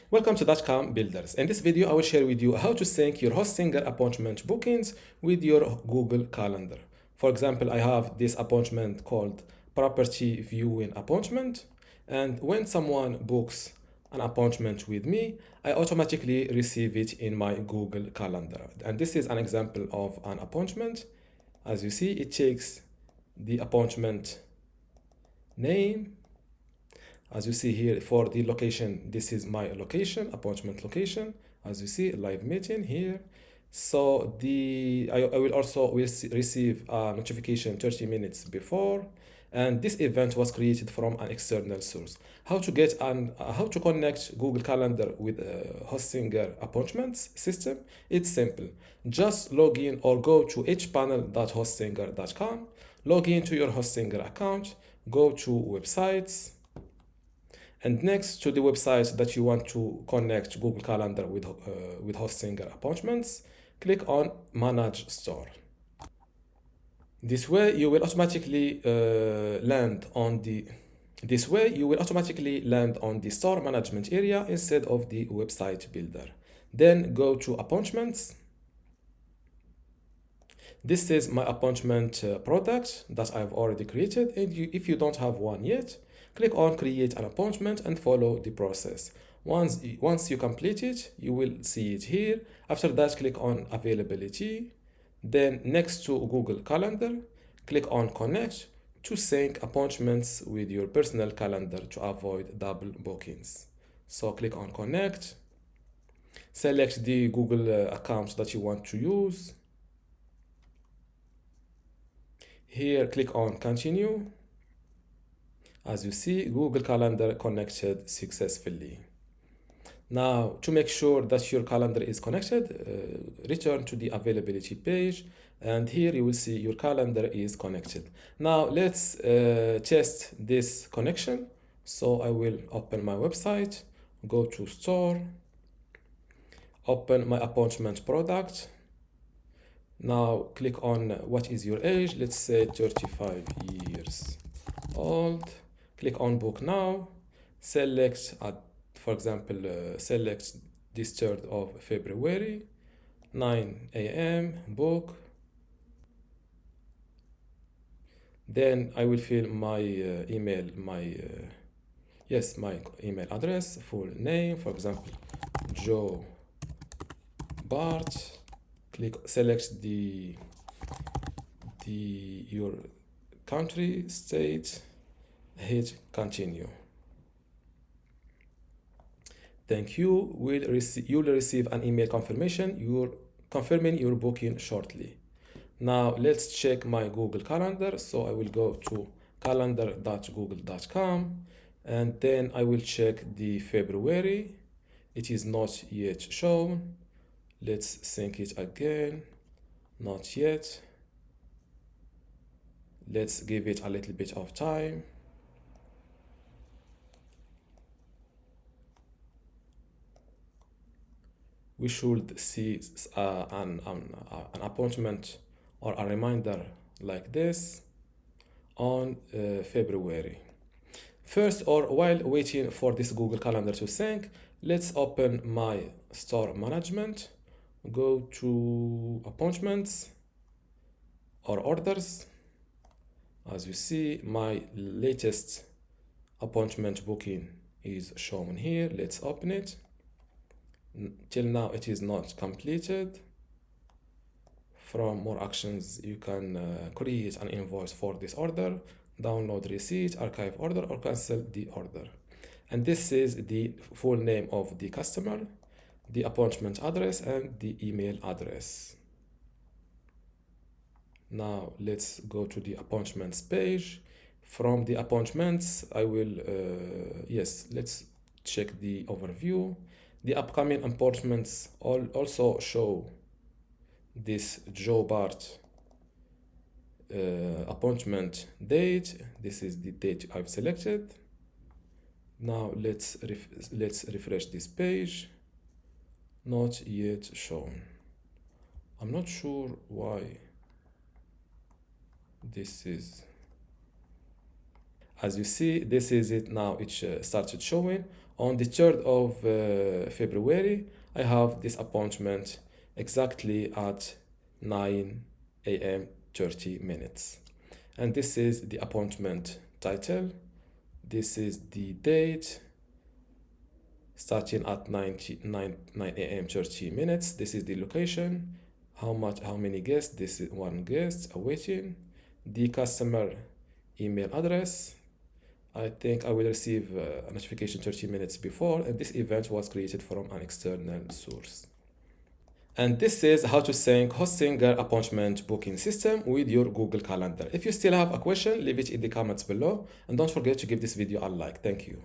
Welcome to dotcom builders. In this video, I will share with you how to sync your Hostinger appointment bookings with your Google Calendar. For example, I have this appointment called property viewing appointment. And when someone books an appointment with me, I automatically receive it in my Google Calendar. And this is an example of an appointment. As you see, it takes the appointment name. As you see here for the location, this is my location, appointment location. As you see, live meeting here. So I will also receive a notification 30 minutes before, and this event was created from an external source. How to connect Google Calendar with Hostinger appointments system? It's simple. Just log in or go to hpanel.hostinger.com, log into your Hostinger account, go to websites, and next to the website that you want to connect Google Calendar with Hostinger appointments, click on Manage Store. This way you will automatically land on the store management area instead of the website builder. Then go to appointments. This is my appointment product that I've already created, and if you don't have one yet, click on create an appointment and follow the process. Once you complete it, you will see it here. After that, click on availability. Then next to Google Calendar, click on connect to sync appointments with your personal calendar to avoid double bookings. So click on connect, select the Google account that you want to use. Here, click on continue. As you see, Google Calendar connected successfully. Now, to make sure that your calendar is connected, return to the availability page, and here you will see your calendar is connected. Now, let's test this connection. So I will open my website, go to store, open my appointment product. Now click on what is your age, let's say 35 years old. Click on book now, select for example select this 3rd of February, 9 a.m. book. Then I will fill my email, my email address, full name, for example Joe Bart. Select your country, state, hit continue. Thank you. You will receive an email confirmation. You're confirming your booking shortly. Now let's check my Google Calendar. So I will go to calendar.google.com, and then I will check the February. It is not yet shown. Let's sync it again. Not yet. Let's give it a little bit of time. We should see an appointment or a reminder like this on February. First, or while waiting for this Google Calendar to sync, let's open my store management. Go to appointments or orders. As you see, my latest appointment booking is shown here. Let's open it. Till now it is not completed. From more actions, you can create an invoice for this order, download receipt, archive order, or cancel the order. And this is the full name of the customer, the appointment address, and the email address. Now let's go to the appointments page. From the appointments, I will let's check the overview. The upcoming appointments also show this Joe Bart appointment date. This is the date I've selected. Now let's refresh this page. Not yet shown. I'm not sure why this is. As you see, this is it now. It started showing. On the 3rd of February, I have this appointment exactly at 9 a.m. 30 minutes. And this is the appointment title. This is the date starting at 9 a.m. 30 minutes. This is the location. How many guests? This is one guest awaiting. The customer email address. I think I will receive a notification 30 minutes before, and this event was created from an external source. And this is how to sync Hostinger appointment booking system with your Google Calendar. If you still have a question, leave it in the comments below, and don't forget to give this video a like. Thank you.